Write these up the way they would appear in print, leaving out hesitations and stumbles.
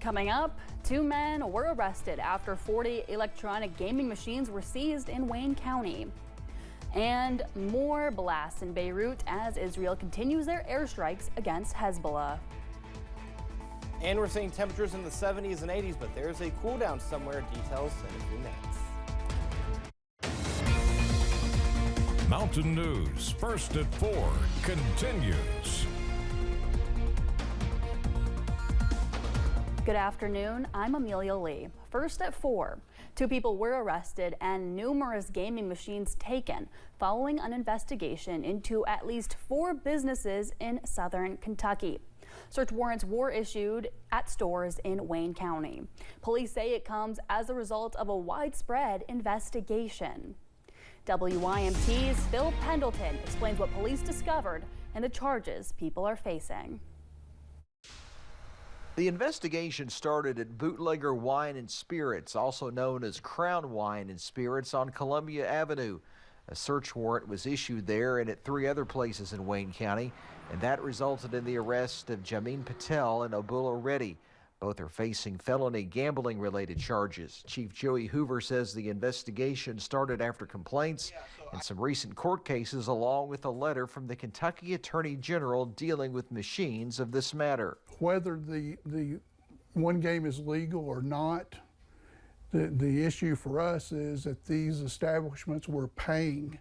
Coming up, 2 men were arrested after 40 electronic gaming machines were seized in Wayne County. And more blasts in Beirut as Israel continues their airstrikes against Hezbollah. And we're seeing temperatures in the 70s and 80s, but there's a cool down somewhere. Details in a few minutes. Mountain News, first at 4, continues. Good afternoon, I'm Amelia Lee. First at 4, 2 people were arrested and numerous gaming machines taken following an investigation into at least 4 businesses in southern Kentucky. Search warrants were issued at stores in Wayne County. Police say it comes as a result of a widespread investigation. WYMT's Phil Pendleton explains what police discovered and the charges people are facing. The investigation started at Bootlegger Wine and Spirits, also known as Crown Wine and Spirits, on Columbia Avenue. A search warrant was issued there and at 3 other places in Wayne County, and that resulted in the arrest of Jamin Patel and Abullah Reddy. Both are facing felony gambling-related charges. Chief Joey Hoover says the investigation started after complaints and some recent court cases, along with a letter from the Kentucky Attorney General dealing with machines of this matter. Whether the one game is legal or not, the issue for us is that these establishments were paying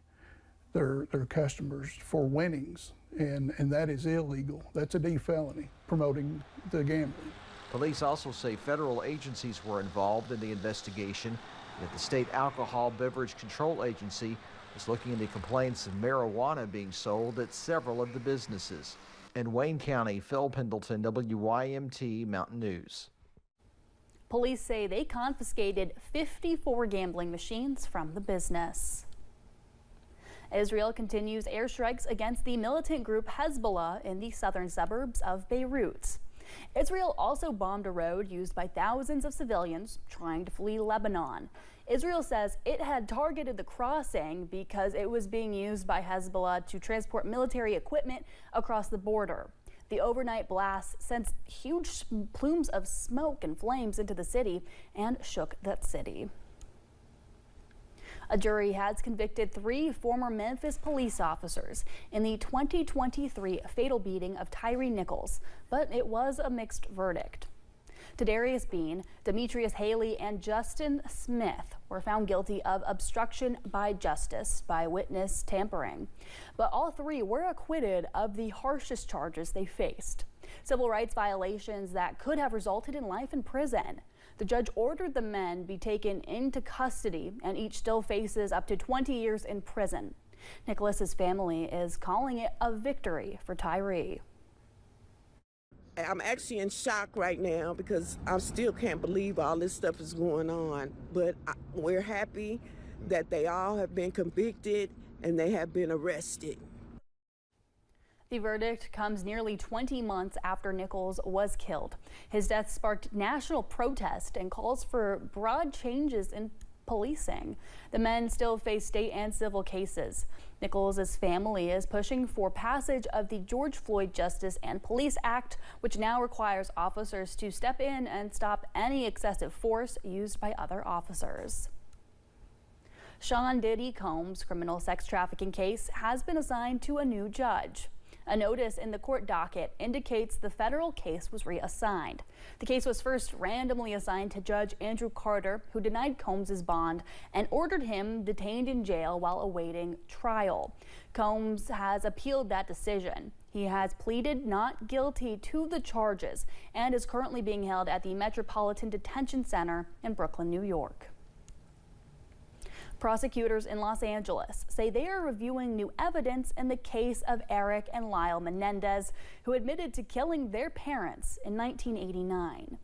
their customers for winnings, and that is illegal. That's a D felony, promoting the gambling. Police also say federal agencies were involved in the investigation, that the state alcohol beverage control agency is looking into complaints of marijuana being sold at several of the businesses. In Wayne County, Phil Pendleton, WYMT Mountain News. Police say they confiscated 54 gambling machines from the business. Israel continues airstrikes against the militant group Hezbollah in the southern suburbs of Beirut. Israel also bombed a road used by thousands of civilians trying to flee Lebanon. Israel says it had targeted the crossing because it was being used by Hezbollah to transport military equipment across the border. The overnight blast sent huge plumes of smoke and flames into the city and shook that city. A jury has convicted 3 former Memphis police officers in the 2023 fatal beating of Tyrie Nichols, but it was a mixed verdict. Tadarius Bean, Demetrius Haley, and Justin Smith were found guilty of obstruction by justice by witness tampering, but all 3 were acquitted of the harshest charges they faced: civil rights violations that could have resulted in life in prison. The judge ordered the men be taken into custody, and each still faces up to 20 years in prison. Nicholas's family is calling it a victory for Tyrie. I'm actually in shock right now because I still can't believe all this stuff is going on. But we're happy that they all have been convicted and they have been arrested. The verdict comes nearly 20 months after Nichols was killed. His death sparked national protest and calls for broad changes in policing. The men still face state and civil cases. Nichols' family is pushing for passage of the George Floyd Justice and Police Act, which now requires officers to step in and stop any excessive force used by other officers. Sean Diddy Combs' criminal sex trafficking case has been assigned to a new judge. A notice in the court docket indicates the federal case was reassigned. The case was first randomly assigned to Judge Andrew Carter, who denied Combs' bond and ordered him detained in jail while awaiting trial. Combs has appealed that decision. He has pleaded not guilty to the charges and is currently being held at the Metropolitan Detention Center in Brooklyn, New York. Prosecutors in Los Angeles say they are reviewing new evidence in the case of Eric and Lyle Menendez, who admitted to killing their parents in 1989.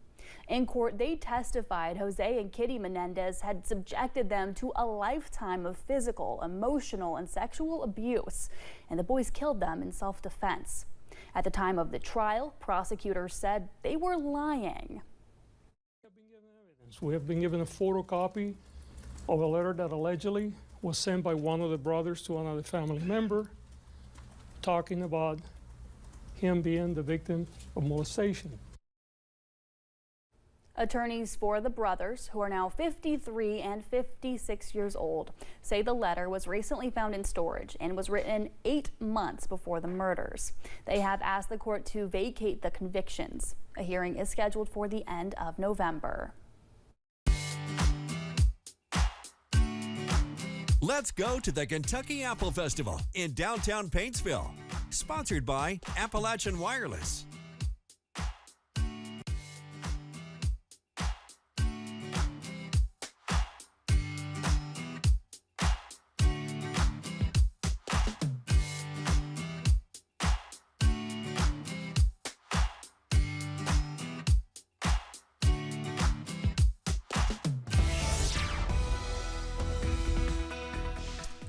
In court, they testified Jose and Kitty Menendez had subjected them to a lifetime of physical, emotional, and sexual abuse, and the boys killed them in self-defense. At the time of the trial, prosecutors said they were lying. We have been given a photocopy of a letter that allegedly was sent by one of the brothers to another family member talking about him being the victim of molestation. Attorneys for the brothers, who are now 53 and 56 years old, say the letter was recently found in storage and was written 8 months before the murders. They have asked the court to vacate the convictions. A hearing is scheduled for the end of November. Let's go to the Kentucky Apple Festival in downtown Paintsville. Sponsored by Appalachian Wireless.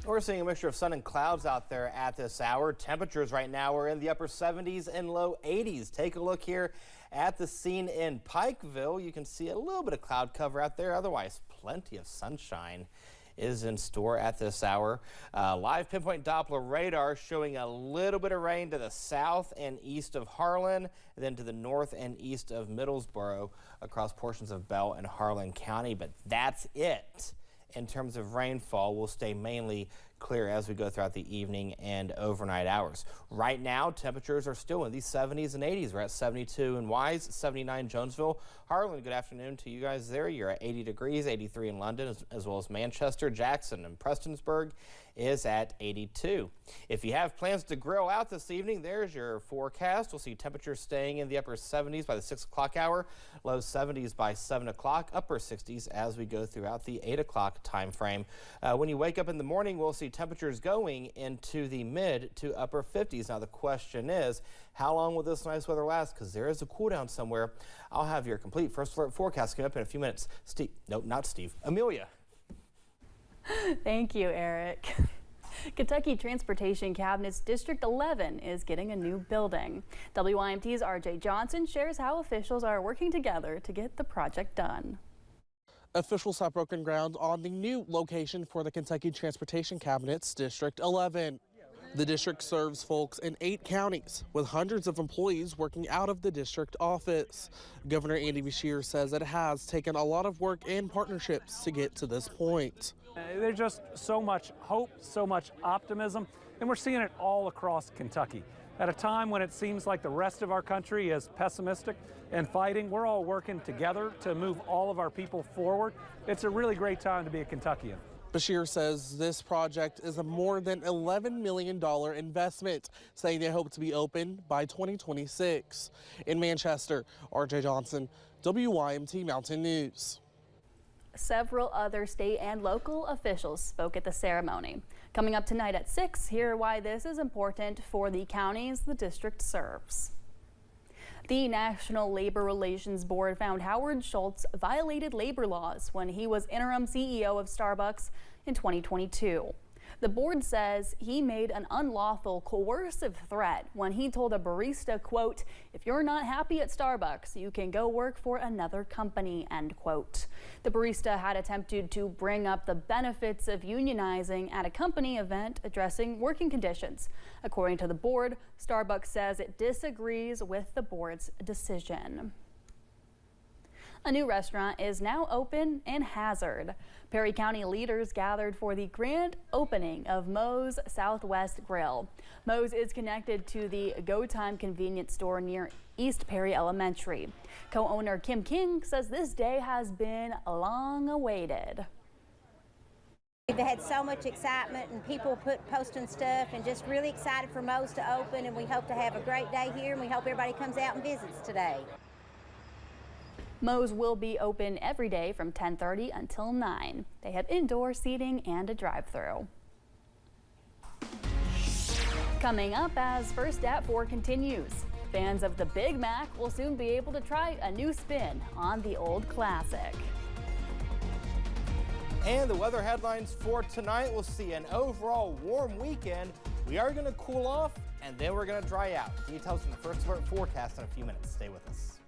We're seeing a mixture of sun and clouds out there at this hour. Temperatures right now are in the upper 70s and low 80s. Take a look here at the scene in Pikeville. You can see a little bit of cloud cover out there. Otherwise, plenty of sunshine is in store at this hour. Live pinpoint Doppler radar showing a little bit of rain to the south and east of Harlan, and then to the north and east of Middlesboro across portions of Bell and Harlan County. But that's it. In terms of rainfall, will stay mainly clear as we go throughout the evening and overnight hours. Right now, temperatures are still in the 70s and 80s. We're at 72 in Wise, 79 Jonesville. Harlan, good afternoon to you guys there. You're at 80 degrees, 83 in London, as well as Manchester. Jackson and Prestonsburg is at 82. If you have plans to grill out this evening, there's your forecast. We'll see temperatures staying in the upper 70s by the 6 o'clock hour, low 70s by 7 o'clock, upper 60s as we go throughout the 8 o'clock time frame. When you wake up in the morning, we'll see temperatures going into the mid to upper 50s. Now the question is, how long will this nice weather last? Because there is a cool down somewhere. I'll have your complete first alert forecast coming up in a few minutes. Steve, nope, not Steve, Amelia. Thank you, Eric. Kentucky Transportation Cabinet's District 11 is getting a new building. WYMT's RJ Johnson shares how officials are working together to get the project done. Officials have broken ground on the new location for the Kentucky Transportation Cabinet's District 11. The district serves folks in 8 counties with hundreds of employees working out of the district office. Governor Andy Beshear says it has taken a lot of work and partnerships to get to this point. There's just so much hope, so much optimism, and we're seeing it all across Kentucky. At a time when it seems like the rest of our country is pessimistic and fighting, we're all working together to move all of our people forward. It's a really great time to be a Kentuckian. Beshear says this project is a more than $11 million investment, saying they hope to be open by 2026. In Manchester, RJ Johnson, WYMT Mountain News. Several other state and local officials spoke at the ceremony. Coming up tonight at 6, hear why this is important for the counties the district serves. The National Labor Relations Board found Howard Schultz violated labor laws when he was interim CEO of Starbucks in 2022. The board says he made an unlawful coercive threat when he told a barista, quote, "If you're not happy at Starbucks, you can go work for another company," end quote. The barista had attempted to bring up the benefits of unionizing at a company event addressing working conditions. According to the board, Starbucks says it disagrees with the board's decision. A new restaurant is now open in Hazard. Perry County leaders gathered for the grand opening of Moes Southwest Grill. Moes is connected to the Go Time convenience store near East Perry Elementary. Co-owner Kim King says this day has been long awaited. We've had so much excitement and people posting stuff and just really excited for Moes to open, and we hope to have a great day here, and we hope everybody comes out and visits today. Moes will be open every day from 10:30 until 9. They have indoor seating and a drive-through. Coming up as First at 4 continues, fans of the Big Mac will soon be able to try a new spin on the old classic. And the weather headlines for tonight, we'll see an overall warm weekend. We are going to cool off, and then we're going to dry out. Details from the First Alert forecast in a few minutes. Stay with us.